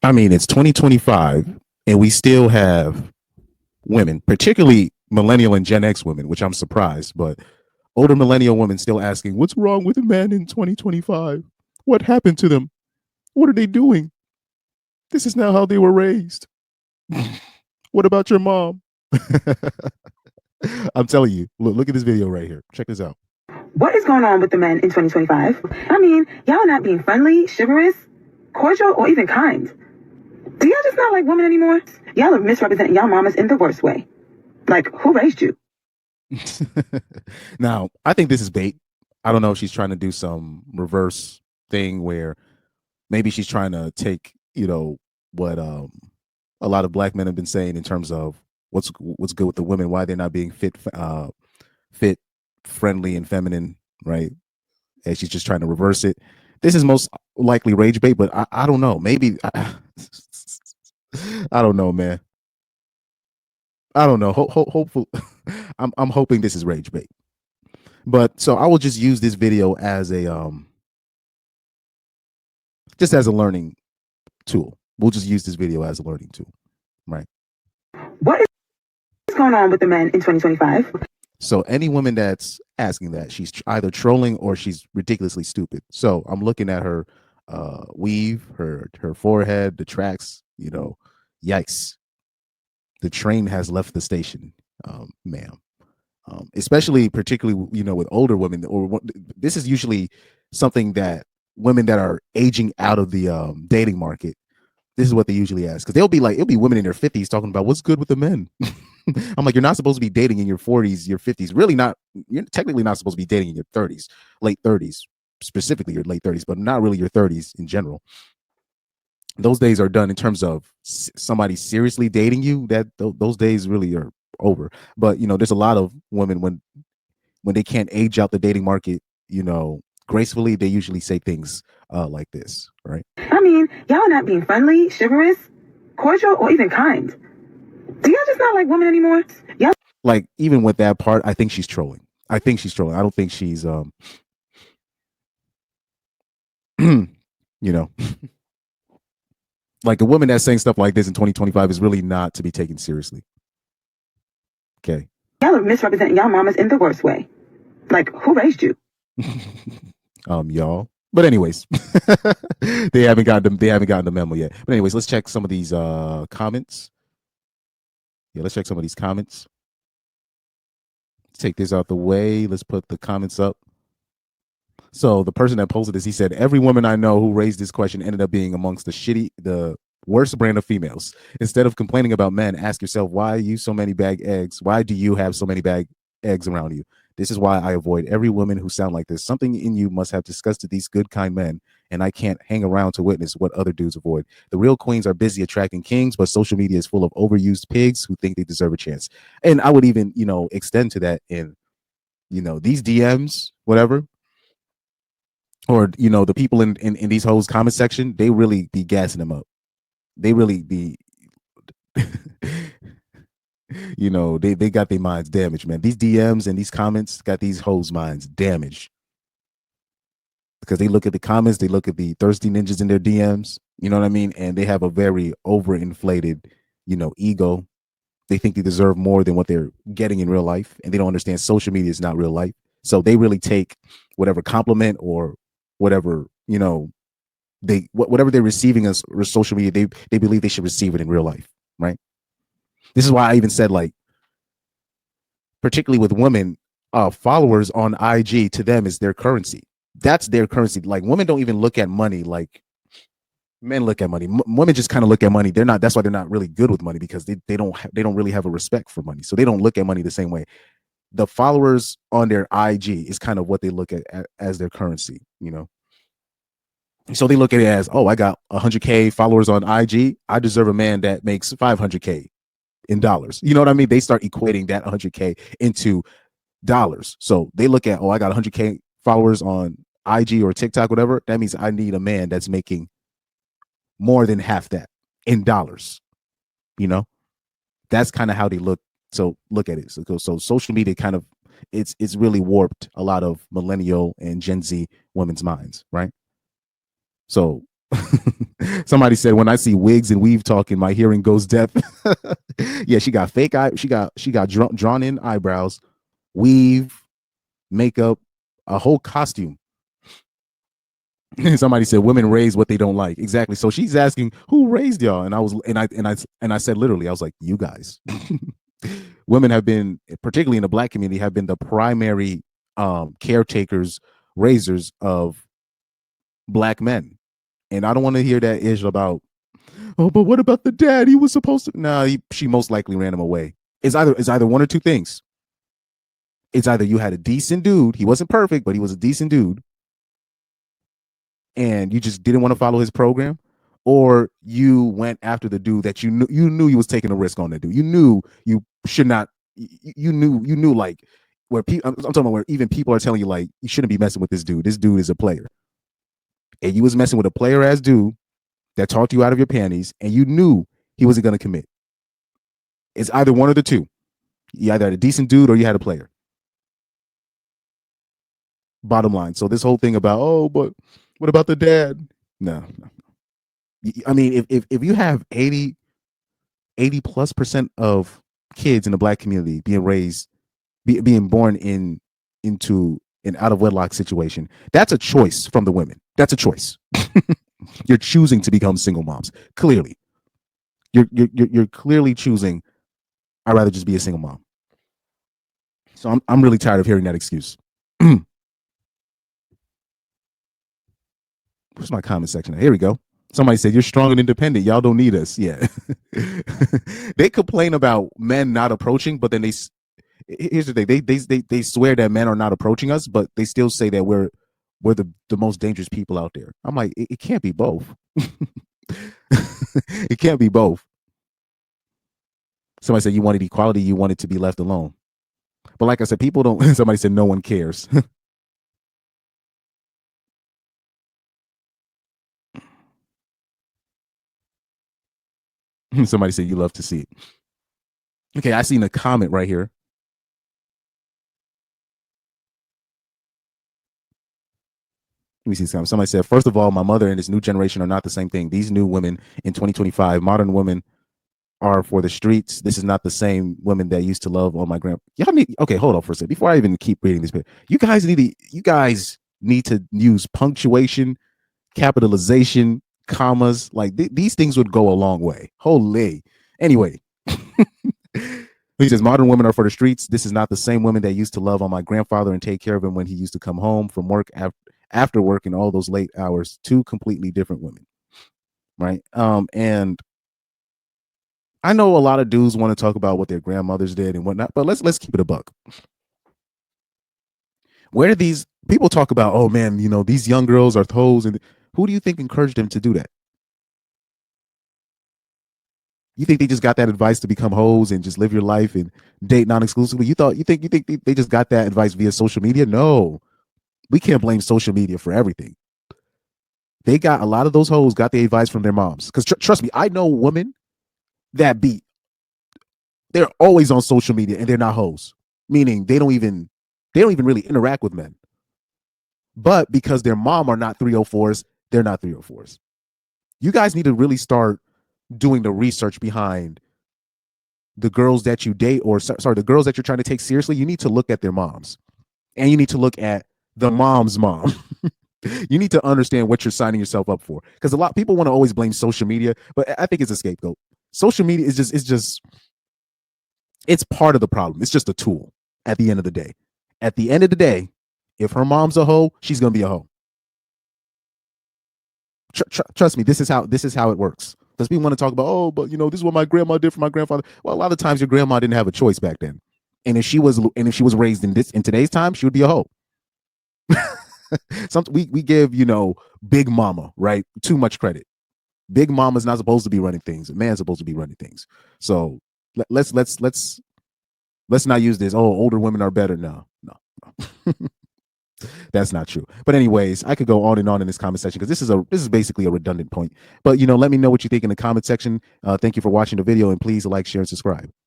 I mean, it's 2025 and we still have women, particularly millennial and Gen X women, which I'm surprised, but older millennial women still asking, what's wrong with men in 2025? What happened to them? What are they doing? This is not how they were raised. What about your mom? I'm telling you, look at this video right here. Check this out. What is going on with the men in 2025? I mean, y'all are not being friendly, chivalrous, cordial, or even kind. Do y'all just not like women anymore? Y'all are misrepresenting y'all mamas in the worst way. Like, who raised you? Now, I think this is bait. I don't know if she's trying to do some reverse thing where maybe she's trying to take, what a lot of black men have been saying in terms of what's good with the women, why they're not being fit, friendly, and feminine, right? And she's just trying to reverse it. This is most likely rage bait, but I don't know. Maybe I don't know, man. I don't know. Hopeful. I'm hoping this is rage bait. But so I will just use this video as a just as a learning tool. We'll just use this video as a learning tool, right? What is going on with the men in 2025? So any woman that's asking that, she's either trolling or she's ridiculously stupid. So I'm looking at her weave, her forehead, the tracks, yikes. The train has left the station, ma'am. Especially particularly, with older women, or this is usually something that women that are aging out of the dating market, this is what they usually ask, because it'll be women in their 50s talking about what's good with the men. I'm like, you're not supposed to be dating in your 40s, your 50s. Really not. You're technically not supposed to be dating in your 30s, late 30s, specifically your late 30s, but not really your 30s in general. Those days are done in terms of somebody seriously dating you. Those days really are over. But there's a lot of women when they can't age out the dating market, gracefully, they usually say things like this, right? I mean, y'all are not being friendly, chivalrous, cordial, or even kind. Do y'all just not like women anymore? Y'all like, even with that part, I think she's trolling. I don't think she's like, a woman that's saying stuff like this in 2025 is really not to be taken seriously. Okay. Y'all are misrepresenting y'all mamas in the worst way. Like, who raised you? Y'all. But anyways, they haven't gotten the memo yet. But anyways, let's check some of these comments. Yeah, let's check some of these comments. Let's take this out the way. Let's put the comments up. So the person that posted this, he said, every woman I know who raised this question ended up being amongst the worst brand of females. Instead of complaining about men, ask yourself, why you so many bag eggs? Why do you have so many bag eggs around you? This is why I avoid every woman who sound like this. Something in you must have disgusted these good, kind men, and I can't hang around to witness what other dudes avoid. The real queens are busy attracting kings, but social media is full of overused pigs who think they deserve a chance. And I would even, extend to that in, these DMs, whatever, or, the people in these hoes comment section, they really be gassing them up. They really be they got their minds damaged, man. These DMs and these comments got these hoes' minds damaged because they look at the comments, they look at the thirsty ninjas in their DMs, you know what I mean? And they have a very overinflated, ego. They think they deserve more than what they're getting in real life, and they don't understand social media is not real life. So they really take whatever compliment or whatever, whatever they're receiving as social media, they believe they should receive it in real life, right? This is why I even said, like, particularly with women, followers on IG, to them is their currency. That's their currency. Like, women don't even look at money like men look at money. Women just kind of look at money. That's why they're not really good with money, because they don't really have a respect for money. So they don't look at money the same way. The followers on their IG is kind of what they look at as their currency, So they look at it as, oh, I got 100K followers on IG. I deserve a man that makes 500K in dollars. You know what I mean? They start equating that 100K into dollars. So they look at, oh, I got 100K followers on IG or TikTok, whatever. That means I need a man that's making more than half that in dollars. That's kind of how they look. So look at it. So social media kind of, it's really warped a lot of millennial and Gen Z women's minds, right? So Somebody said when I see wigs and weave talking, my hearing goes deaf. Yeah, she got fake eye. She got drawn in eyebrows, weave, makeup, a whole costume. Somebody said women raise what they don't like. Exactly. So she's asking who raised y'all, and I said literally, I was like, you guys. Women have been, particularly in the black community, have been the primary caretakers, raisers of black men. And I don't want to hear that ish about, oh, but what about the dad? He was supposed to. No, she most likely ran him away. It's either one or two things. It's either you had a decent dude, he wasn't perfect, but he was a decent dude, and you just didn't want to follow his program, or you went after the dude that you knew he was taking a risk on that dude. You knew you should not. You knew like where I'm talking about where even people are telling you like you shouldn't be messing with this dude. This dude is a player, and you was messing with a player ass dude that talked you out of your panties, and you knew he wasn't going to commit. It's either one or the two. You either had a decent dude or you had a player. Bottom line. So this whole thing about, oh, but what about the dad? No. I mean, if you have 80+ % of kids in the black community being raised, being born into an out of wedlock situation, that's a choice from the women. That's a choice. You're choosing to become single moms. Clearly, you're clearly choosing. I'd rather just be a single mom. So I'm really tired of hearing that excuse. Where's my comment section? Here we go. Somebody said, you're strong and independent. Y'all don't need us. Yeah. They complain about men not approaching, but then here's the thing. They swear that men are not approaching us, but they still say that we're the most dangerous people out there. I'm like, it can't be both. It can't be both. Somebody said you wanted equality, you wanted to be left alone. But like I said, people don't. Somebody said no one cares. Somebody said you love to see it. Okay, I seen a comment right here. Let me see some. Somebody said, first of all, my mother and this new generation are not the same thing. These new women in 2025, modern women are for the streets. This is not the same women that used to love on my grandpa. Y'all need, okay, hold on for a second. Before I even keep reading this bit, you guys need to use punctuation, capitalization, commas. Like these things would go a long way. Holy. Anyway. He says modern women are for the streets. This is not the same women that used to love on my grandfather and take care of him when he used to come home from work after work in all those late hours. Two completely different women, right? And I know a lot of dudes want to talk about what their grandmothers did and whatnot, but let's keep it a buck. Where do these people talk about? Oh man, these young girls are hoes, and who do you think encouraged them to do that? You think they just got that advice to become hoes and just live your life and date non-exclusively? You think they just got that advice via social media? No, we can't blame social media for everything. They got a lot of those hoes got the advice from their moms. Because trust me, I know women that they're always on social media and they're not hoes, meaning they don't even really interact with men. But because their mom are not 304s, they're not 304s. You guys need to really start doing the research behind the girls that you date, or sorry, the girls that you're trying to take seriously. You need to look at their moms, and you need to look at the mom's mom. You need to understand what you're signing yourself up for, because a lot of people want to always blame social media, but I think it's a scapegoat. Social media is just it's part of the problem. It's just a tool at the end of the day. At the end of the day, if her mom's a hoe, she's gonna be a hoe. Trust me, this is how it works. Because people want to talk about, oh, but this is what my grandma did for my grandfather. Well, a lot of times your grandma didn't have a choice back then, and if she was raised in today's time, she would be a hoe. We give Big Mama, right, too much credit. Big Mama's not supposed to be running things. A man's supposed to be running things. So let's not use this. Oh, older women are better. No. That's not true. But anyways, I could go on and on in this comment section, because this is basically a redundant point. But let me know what you think in the comment section. Thank you for watching the video, and please like, share, and subscribe.